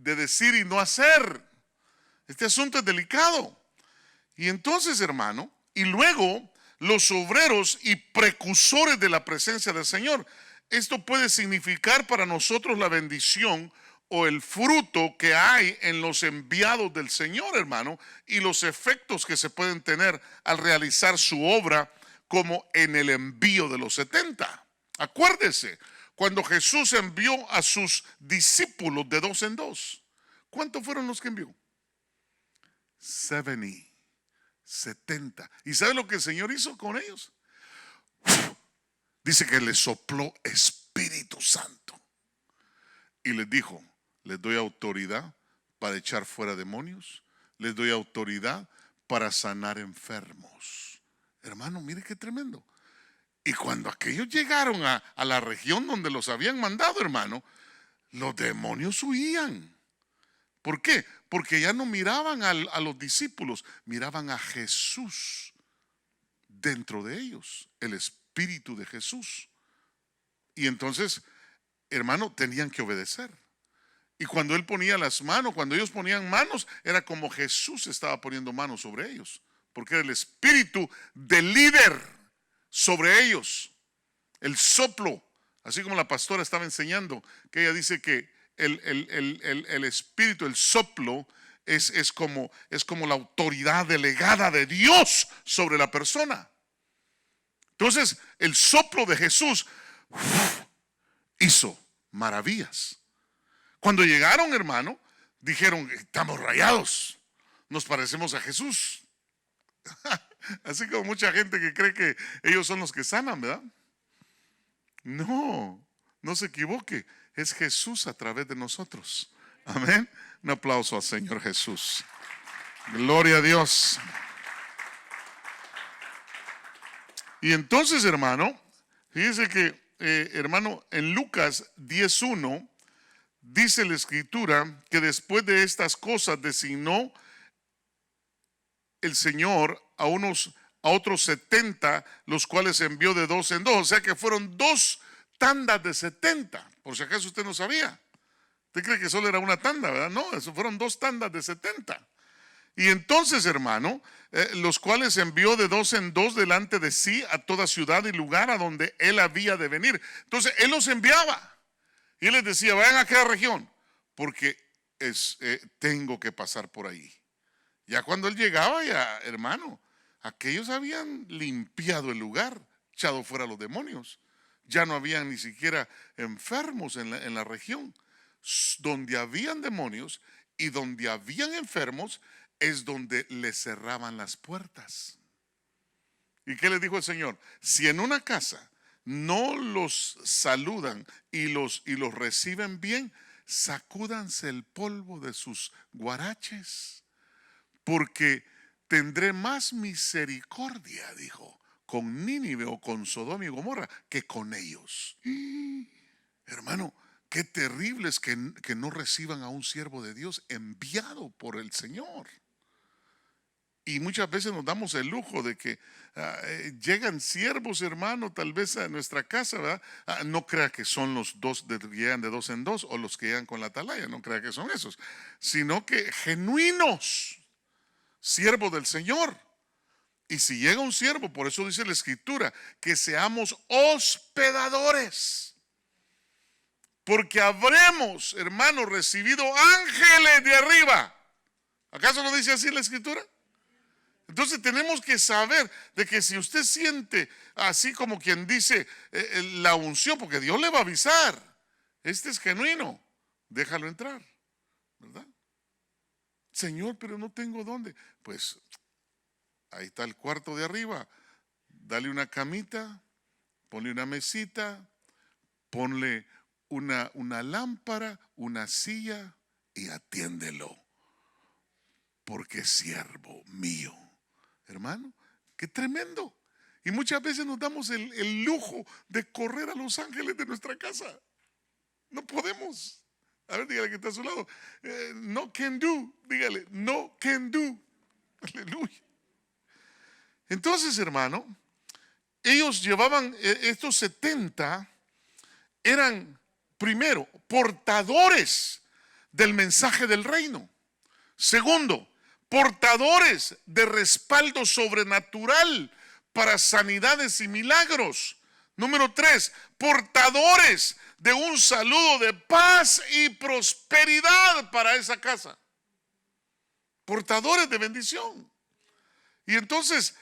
decir y no hacer. Este asunto es delicado. Y entonces, hermano, y luego los obreros y precursores de la presencia del Señor. Esto puede significar para nosotros la bendición o el fruto que hay en los enviados del Señor, hermano, y los efectos que se pueden tener al realizar su obra, como en el envío de los 70. Acuérdese, cuando Jesús envió a sus discípulos de 2 en 2, ¿cuántos fueron los que envió? 70. ¿Y sabe lo que el Señor hizo con ellos? Dice que les sopló Espíritu Santo y les dijo: les doy autoridad para echar fuera demonios, les doy autoridad para sanar enfermos. Hermano, mire qué tremendo. Y cuando aquellos llegaron a la región donde los habían mandado, hermano, los demonios huían. ¿Por qué? Porque ya no miraban a los discípulos, miraban a Jesús dentro de ellos, el Espíritu de Jesús. Y entonces, hermano, tenían que obedecer. Y cuando él ponía las manos, cuando ellos ponían manos, era como Jesús estaba poniendo manos sobre ellos, porque era el espíritu del líder sobre ellos, el soplo. Así como la pastora estaba enseñando, que ella dice que el espíritu, el soplo, es como la autoridad delegada de Dios sobre la persona. Entonces, el soplo de Jesús hizo maravillas. Cuando llegaron, hermano, dijeron: estamos rayados, nos parecemos a Jesús. Así como mucha gente que cree que ellos son los que sanan, ¿verdad? No se equivoque, es Jesús a través de nosotros. Amén. Un aplauso al Señor Jesús. Gloria a Dios. Y entonces, hermano, fíjese que, hermano, en Lucas 10:1 dice la escritura que después de estas cosas designó el Señor a otros 70, los cuales envió de 2 en 2. O sea que fueron 2 tandas de 70. Por si acaso usted no sabía. Usted cree que solo era una tanda, ¿verdad? No, eso fueron 2 tandas de 70. Y entonces, hermano, los cuales envió de 2 en 2 delante de sí a toda ciudad y lugar a donde él había de venir. Entonces, él los enviaba. Y él les decía: vayan a aquella región, porque tengo que pasar por ahí. Ya cuando él llegaba, ya, hermano, aquellos habían limpiado el lugar, echado fuera los demonios. Ya no habían ni siquiera enfermos en la región. Donde habían demonios y donde habían enfermos es donde les cerraban las puertas. ¿Y qué les dijo el Señor? Si en una casa no los saludan y los reciben bien, sacúdanse el polvo de sus guaraches, porque tendré más misericordia, dijo, con Nínive o con Sodoma y Gomorra que con ellos. Hermano, qué terrible es que no reciban a un siervo de Dios enviado por el Señor. Y muchas veces nos damos el lujo de que llegan siervos, hermano, tal vez a nuestra casa, ¿verdad? No crea que son los que llegan de 2 en 2 o los que llegan con la atalaya, no crea que son esos, sino que genuinos siervos del Señor. Y si llega un siervo, por eso dice la escritura, que seamos hospedadores, porque habremos, hermano, recibido ángeles de arriba. ¿Acaso no dice así la escritura? Entonces tenemos que saber de que si usted siente así como quien dice la unción, porque Dios le va a avisar, este es genuino, déjalo entrar, ¿verdad? Señor, pero no tengo dónde. Pues ahí está el cuarto de arriba, dale una camita, ponle una mesita, ponle una lámpara, una silla y atiéndelo, porque es siervo mío. Hermano, qué tremendo. Y muchas veces nos damos el lujo de correr a los ángeles de nuestra casa. No podemos. A ver, dígale que está a su lado. No can do. Dígale, no can do. Aleluya. Entonces, hermano, ellos llevaban estos 70, eran primero portadores del mensaje del reino. Segundo, portadores de respaldo sobrenatural para sanidades y milagros Número 3, portadores de un saludo de paz y prosperidad para esa casa. Portadores de bendición. Y entonces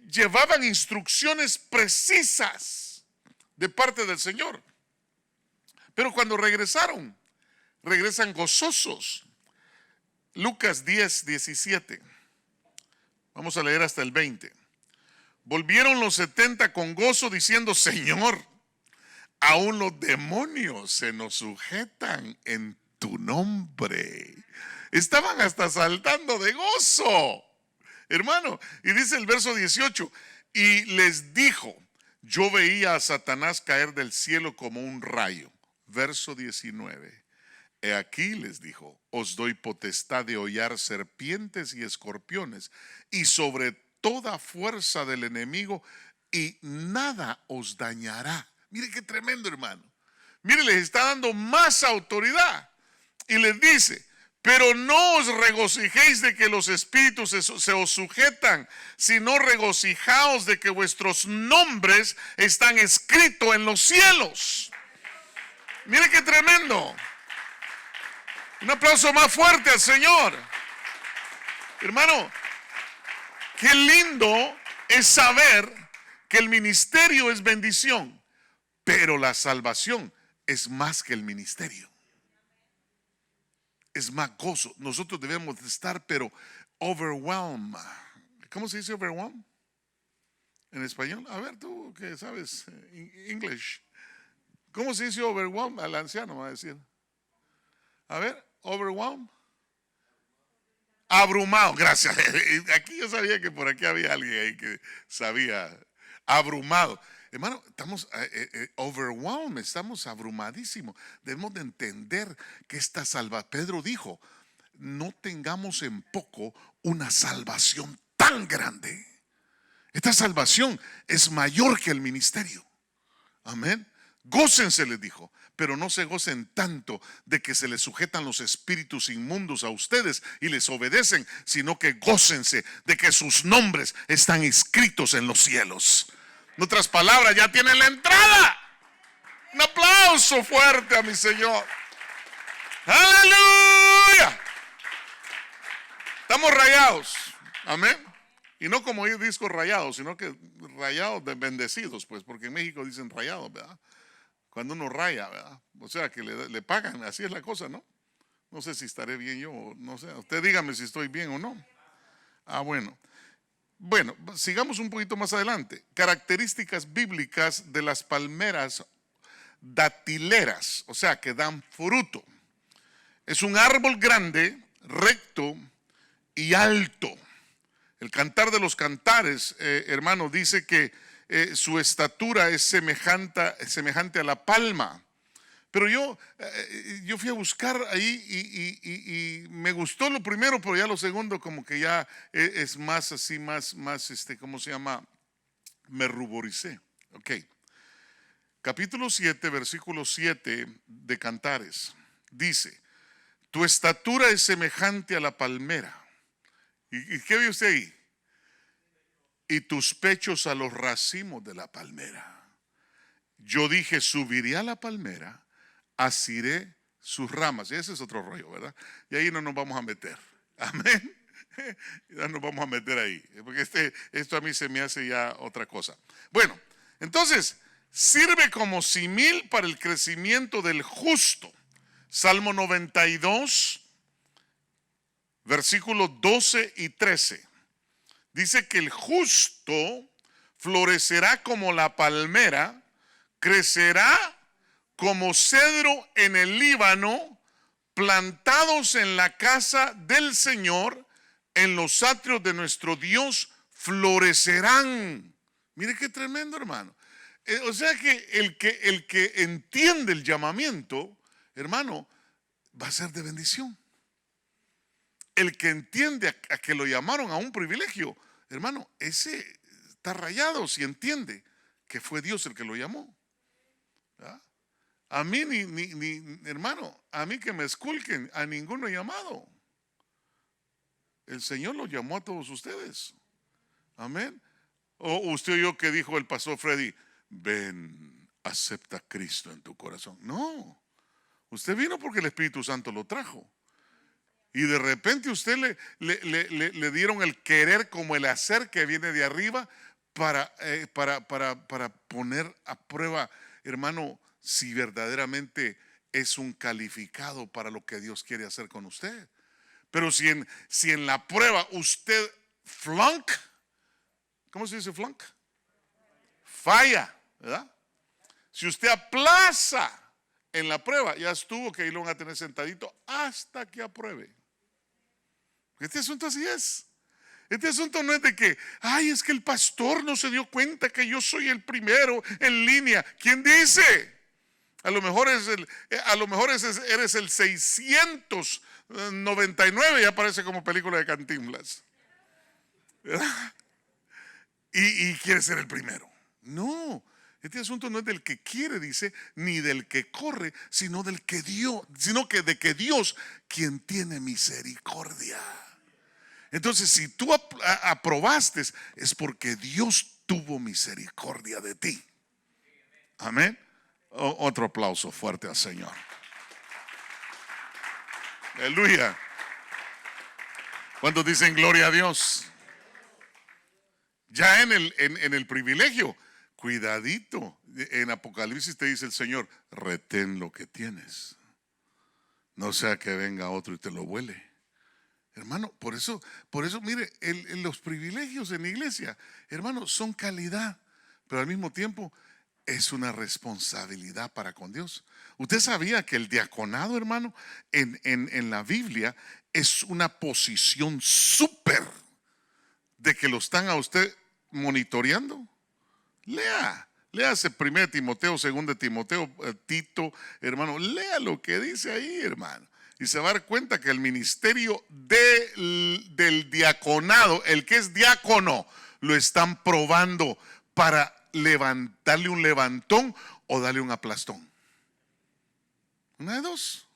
llevaban instrucciones precisas de parte del Señor. Pero cuando regresaron, regresan gozosos. Lucas 10, 17. Vamos a leer hasta el 20. Volvieron los 70 con gozo diciendo: Señor, aún los demonios se nos sujetan en tu nombre. Estaban hasta saltando de gozo, hermano. Y dice el verso 18: y les dijo: yo veía a Satanás caer del cielo como un rayo. Verso 19: he aquí, les dijo, os doy potestad de hollar serpientes y escorpiones y sobre toda fuerza del enemigo, y nada os dañará. Mire qué tremendo, hermano. Mire, les está dando más autoridad y les dice: pero no os regocijéis de que los espíritus se os sujetan, sino regocijaos de que vuestros nombres están escritos en los cielos. Mire qué tremendo. Un aplauso más fuerte al Señor. Hermano, qué lindo es saber que el ministerio es bendición, pero la salvación es más que el ministerio. Es más gozo. Nosotros debemos estar, pero overwhelmed. ¿Cómo se dice overwhelmed en español? A ver, tú que sabes English. ¿Cómo se dice overwhelmed? Al anciano va a decir. A ver, overwhelmed. Abrumado, gracias. Aquí yo sabía que por aquí había alguien ahí que sabía. Abrumado. Hermano, estamos overwhelmed, estamos abrumadísimos. Debemos de entender que esta salvación, Pedro dijo: no tengamos en poco una salvación tan grande. Esta salvación es mayor que el ministerio. Amén. Gócense, les dijo, pero no se gocen tanto de que se les sujetan los espíritus inmundos a ustedes y les obedecen, sino que gócense de que sus nombres están escritos en los cielos. En otras palabras, ya tienen la entrada. Un aplauso fuerte a mi Señor. Aleluya. Estamos rayados. Amén. Y no como ir discos rayados, sino que rayados de bendecidos, pues, porque en México dicen rayados, ¿verdad? Cuando uno raya, ¿verdad? O sea que le pagan, así es la cosa, ¿no? No sé si estaré bien yo, no sé. Usted dígame si estoy bien o no. Bueno. Bueno, sigamos un poquito más adelante. Características bíblicas de las palmeras datileras, o sea, que dan fruto. Es un árbol grande, recto y alto. El Cantar de los Cantares, hermano, dice que su estatura es semejante a la palma. Pero yo fui a buscar ahí y me gustó lo primero, pero ya lo segundo como que ya es más así, más ¿cómo se llama? Me ruboricé. Ok. Capítulo 7, versículo 7 de Cantares. Dice: tu estatura es semejante a la palmera. ¿Y qué ve usted ahí? Y tus pechos a los racimos de la palmera. Yo dije: subiré a la palmera, asiré sus ramas. Y ese es otro rollo, ¿verdad? Y ahí no nos vamos a meter. Amén. Ya nos vamos a meter ahí. Porque esto a mí se me hace ya otra cosa. Bueno, entonces, sirve como simil para el crecimiento del justo. Salmo 92, versículos 12 y 13. Dice que el justo florecerá como la palmera, crecerá como cedro en el Líbano, plantados en la casa del Señor, en los atrios de nuestro Dios florecerán. Mire qué tremendo, hermano. O sea que el que entiende el llamamiento, hermano, va a ser de bendición. El que entiende a que lo llamaron a un privilegio, hermano, ese está rayado si entiende que fue Dios el que lo llamó. ¿Verdad? A mí hermano, a mí que me esculquen, a ninguno he llamado. El Señor lo llamó a todos ustedes. Amén. O usted oyó que dijo el pastor Freddy: ven, acepta a Cristo en tu corazón. No, usted vino porque el Espíritu Santo lo trajo. Y de repente usted le dieron el querer como el hacer que viene de arriba para poner a prueba, hermano, si verdaderamente es un calificado para lo que Dios quiere hacer con usted. Pero si en la prueba usted flunk, ¿cómo se dice flunk? Falla, ¿verdad? Si usted aplaza en la prueba, ya estuvo, que ahí lo van a tener sentadito hasta que apruebe. Este asunto así es. Este asunto no es de que, ay, es que el pastor no se dio cuenta que yo soy el primero en línea. ¿Quién dice? A lo mejor eres el 699, ya parece como película de Cantinflas. ¿Verdad? Y quiere ser el primero. No, este asunto no es del que quiere, dice, ni del que corre, sino de que Dios, quien tiene misericordia. Entonces, si tú aprobaste, es porque Dios tuvo misericordia de ti. Amén. Otro aplauso fuerte al Señor. Aleluya. ¿Cuántos dicen gloria a Dios? Ya en el privilegio, cuidadito. En Apocalipsis te dice el Señor, retén lo que tienes. No sea que venga otro y te lo vuele. Hermano, por eso, mire, los privilegios en la iglesia, hermano, son calidad, pero al mismo tiempo es una responsabilidad para con Dios. Usted sabía que el diaconado, hermano, en la Biblia es una posición súper de que lo están a usted monitoreando. Léase 1 Timoteo, 2 Timoteo, Tito, hermano, lea lo que dice ahí, hermano. Y se va a dar cuenta que el ministerio del diaconado, el que es diácono, lo están probando para darle un levantón o darle un aplastón. Una de dos.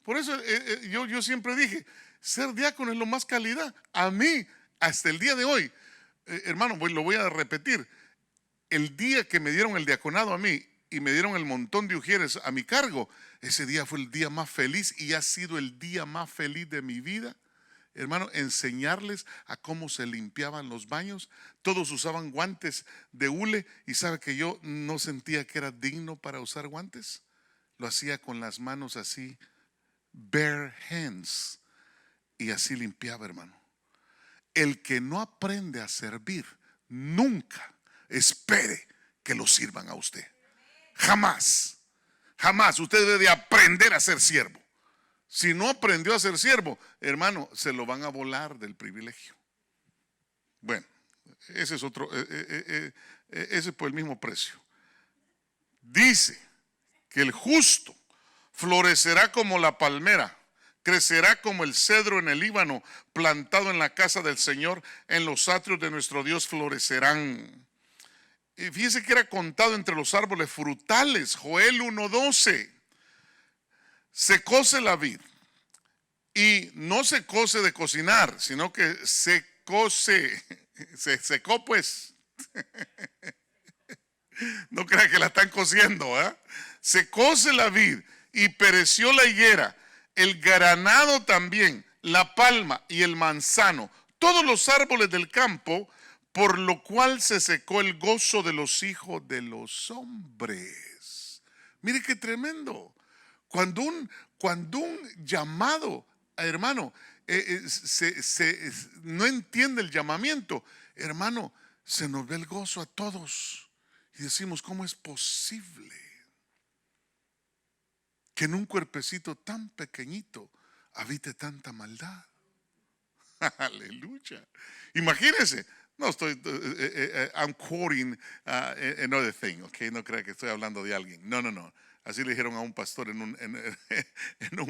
Por eso yo siempre dije, ser diácono es lo más calidad. A mí, hasta el día de hoy, hermano, lo voy a repetir. El día que me dieron el diaconado a mí y me dieron el montón de ujieres a mi cargo, ese día fue el día más feliz y ha sido el día más feliz de mi vida. Hermano, enseñarles a cómo se limpiaban los baños. Todos usaban guantes de hule y sabe que yo no sentía que era digno para usar guantes. Lo hacía con las manos así, bare hands, y así limpiaba, hermano. El que no aprende a servir, nunca espere que lo sirvan a usted. Jamás. Jamás. Usted debe de aprender a ser siervo. Si no aprendió a ser siervo, hermano, se lo van a volar del privilegio. Bueno, ese es otro, ese es por el mismo precio. Dice que el justo florecerá como la palmera, crecerá como el cedro en el Líbano, plantado en la casa del Señor, en los atrios de nuestro Dios florecerán. Y fíjese que era contado entre los árboles frutales, Joel 1:12. Se cose la vid y no se cose de cocinar, sino que se cose, se secó pues. No crea que la están cociendo, ¿eh? Se cose la vid y pereció la higuera, el granado también, la palma y el manzano, todos los árboles del campo, por lo cual se secó el gozo de los hijos de los hombres. Mire qué tremendo. Cuando un llamado, hermano, no entiende el llamamiento, hermano, se nos ve el gozo a todos. Y decimos, ¿cómo es posible que en un cuerpecito tan pequeñito habite tanta maldad? Aleluya. Imagínense. No estoy, I'm quoting another thing, ok, no crea que estoy hablando de alguien. No. Así le dijeron a un pastor en un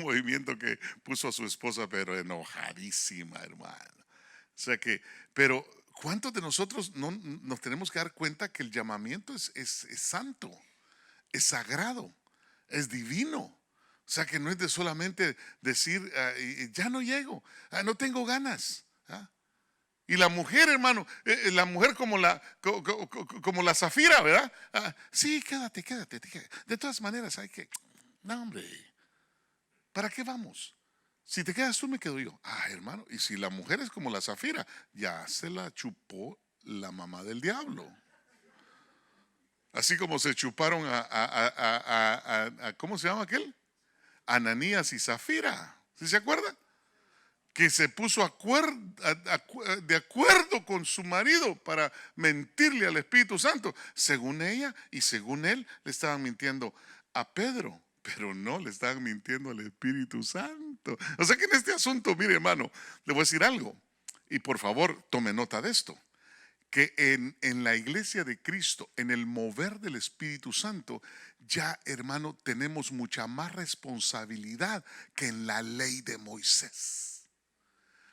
movimiento que puso a su esposa, pero enojadísima, hermano. O sea que, pero ¿cuántos de nosotros no nos tenemos que dar cuenta que el llamamiento es santo, es sagrado, es divino? O sea que no es de solamente decir, ya no llego, no tengo ganas. Y la mujer, hermano, la mujer como como la Zafira, ¿verdad? Sí, quédate. De todas maneras hay que... No, hombre, ¿para qué vamos? Si te quedas tú, me quedo yo. Hermano, y si la mujer es como la Zafira, ya se la chupó la mamá del diablo. Así como se chuparon ¿cómo se llama aquel? Ananías y Zafira. ¿Sí se acuerdan? Que se puso de acuerdo con su marido para mentirle al Espíritu Santo. Según ella y según él, le estaban mintiendo a Pedro, pero no le estaban mintiendo al Espíritu Santo. O sea que en este asunto, mire, hermano, le voy a decir algo. Y por favor, tome nota de esto. Que en la iglesia de Cristo, en el mover del Espíritu Santo, ya, hermano, tenemos mucha más responsabilidad que en la ley de Moisés.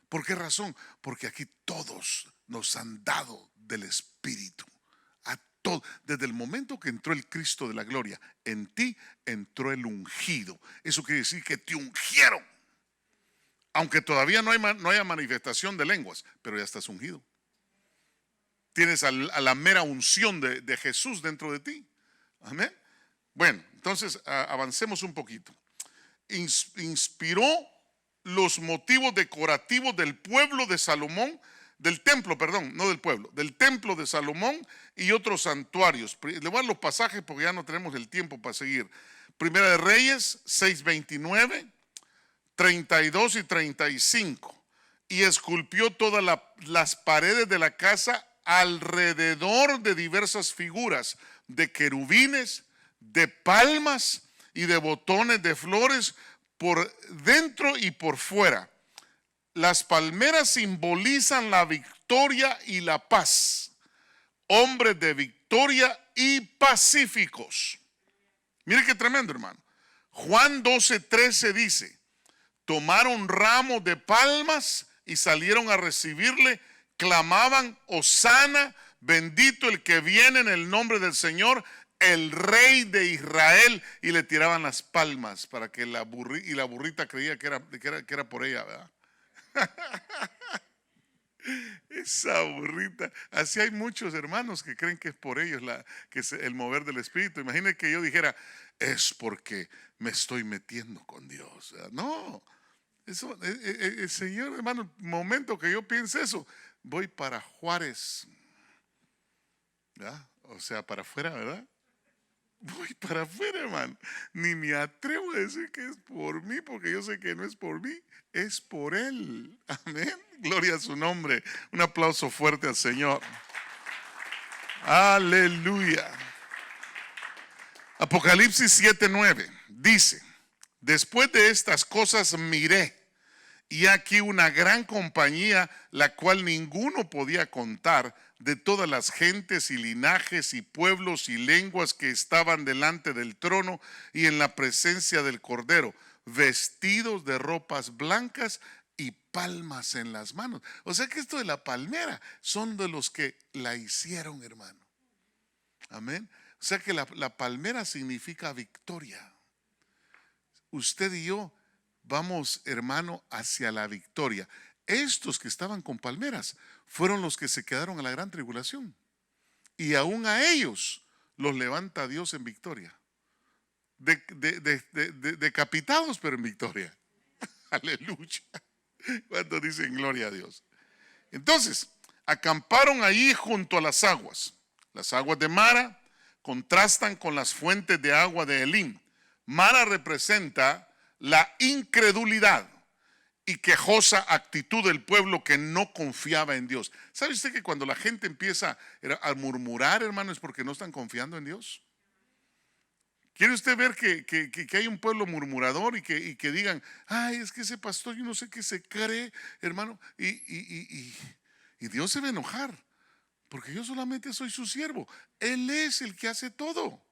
¿Por qué razón? Porque aquí todos nos han dado del Espíritu. A todos. Desde el momento que entró el Cristo de la gloria, en ti entró el ungido. Eso quiere decir que te ungieron. Aunque todavía no haya manifestación de lenguas, pero ya estás ungido. Tienes a la mera unción de Jesús dentro de ti. Amén. Bueno, entonces avancemos un poquito. Inspiró los motivos decorativos del pueblo de Salomón, del templo, perdón, no del pueblo, del templo de Salomón y otros santuarios. Le voy a dar los pasajes porque ya no tenemos el tiempo para seguir. Primera de Reyes 6:29, 32 y 35. Y esculpió todas las paredes de la casa alrededor de diversas figuras de querubines, de palmas y de botones de flores por dentro y por fuera. Las palmeras simbolizan la victoria y la paz. Hombres de victoria y pacíficos. Mire qué tremendo, hermano. Juan 12:13 dice: tomaron ramos de palmas y salieron a recibirle. Clamaban: Hosana, bendito el que viene en el nombre del Señor, el Rey de Israel. Y le tiraban las palmas para que la burrita creía que era por ella, ¿verdad? Esa burrita. Así hay muchos hermanos que creen que es por ellos que es el mover del Espíritu. Imagínense que yo dijera: es porque me estoy metiendo con Dios. No, eso, el Señor, hermano, el momento que yo piense eso, voy para Juárez, ¿verdad? O sea, para afuera, ¿verdad? Voy para afuera, hermano. Ni me atrevo a decir que es por mí, porque yo sé que no es por mí, es por Él. Amén. Gloria a su nombre. Un aplauso fuerte al Señor. Aleluya. Apocalipsis 7:9 dice: después de estas cosas miré, y aquí una gran compañía, la cual ninguno podía contar, de todas las gentes y linajes y pueblos y lenguas que estaban delante del trono y en la presencia del Cordero, vestidos de ropas blancas y palmas en las manos. O sea que esto de la palmera son de los que la hicieron, hermano. Amén. O sea que la palmera significa victoria. Usted y yo vamos, hermano, hacia la victoria. Estos que estaban con palmeras fueron los que se quedaron a la gran tribulación. Y aún a ellos los levanta Dios en victoria. Decapitados, pero en victoria. Aleluya. Cuando dicen gloria a Dios. Entonces, acamparon allí junto a las aguas. Las aguas de Mara contrastan con las fuentes de agua de Elim. Mara representa la incredulidad y quejosa actitud del pueblo que no confiaba en Dios. ¿Sabe usted que cuando la gente empieza a murmurar, hermano, es porque no están confiando en Dios? ¿Quiere usted ver que hay un pueblo murmurador y que digan: ay, es que ese pastor yo no sé qué se cree, hermano? Y Dios se va a enojar, porque yo solamente soy su siervo. Él es el que hace todo.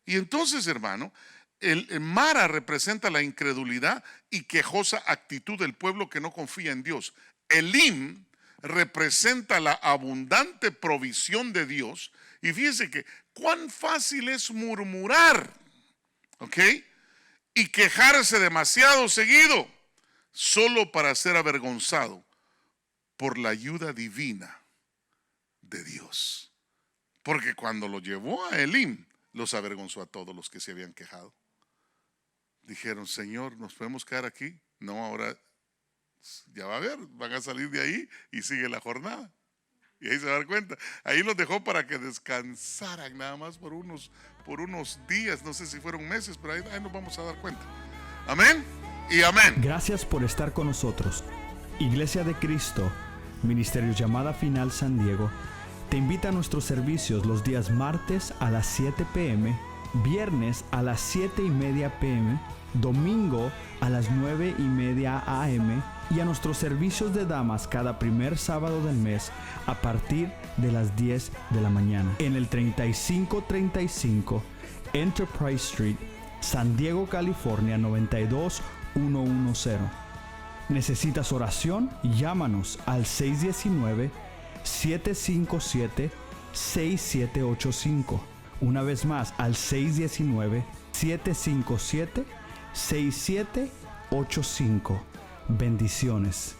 Y entonces, hermano, el Mara representa la incredulidad y quejosa actitud del pueblo que no confía en Dios. Elim representa la abundante provisión de Dios. Y fíjese que cuán fácil es murmurar, ¿ok? Y quejarse demasiado seguido, solo para ser avergonzado por la ayuda divina de Dios. Porque cuando lo llevó a Elim, los avergonzó a todos los que se habían quejado. Dijeron, Señor, ¿nos podemos quedar aquí? No, ahora ya va a ver, van a salir de ahí y sigue la jornada. Y ahí se va a dar cuenta. Ahí los dejó para que descansaran nada más por unos días, no sé si fueron meses, pero ahí nos vamos a dar cuenta. Amén y amén. Gracias por estar con nosotros. Iglesia de Cristo, Ministerio Llamada Final San Diego, te invita a nuestros servicios los días martes a las 7 p.m., viernes a las 7:30 p.m., domingo a las 9:30 a.m. y a nuestros servicios de damas cada primer sábado del mes a partir de las 10 de la mañana. En el 3535 Enterprise Street, San Diego, California 92110. ¿Necesitas oración? Llámanos al 619-757-6785. Una vez más, al 619-757-6785. Bendiciones.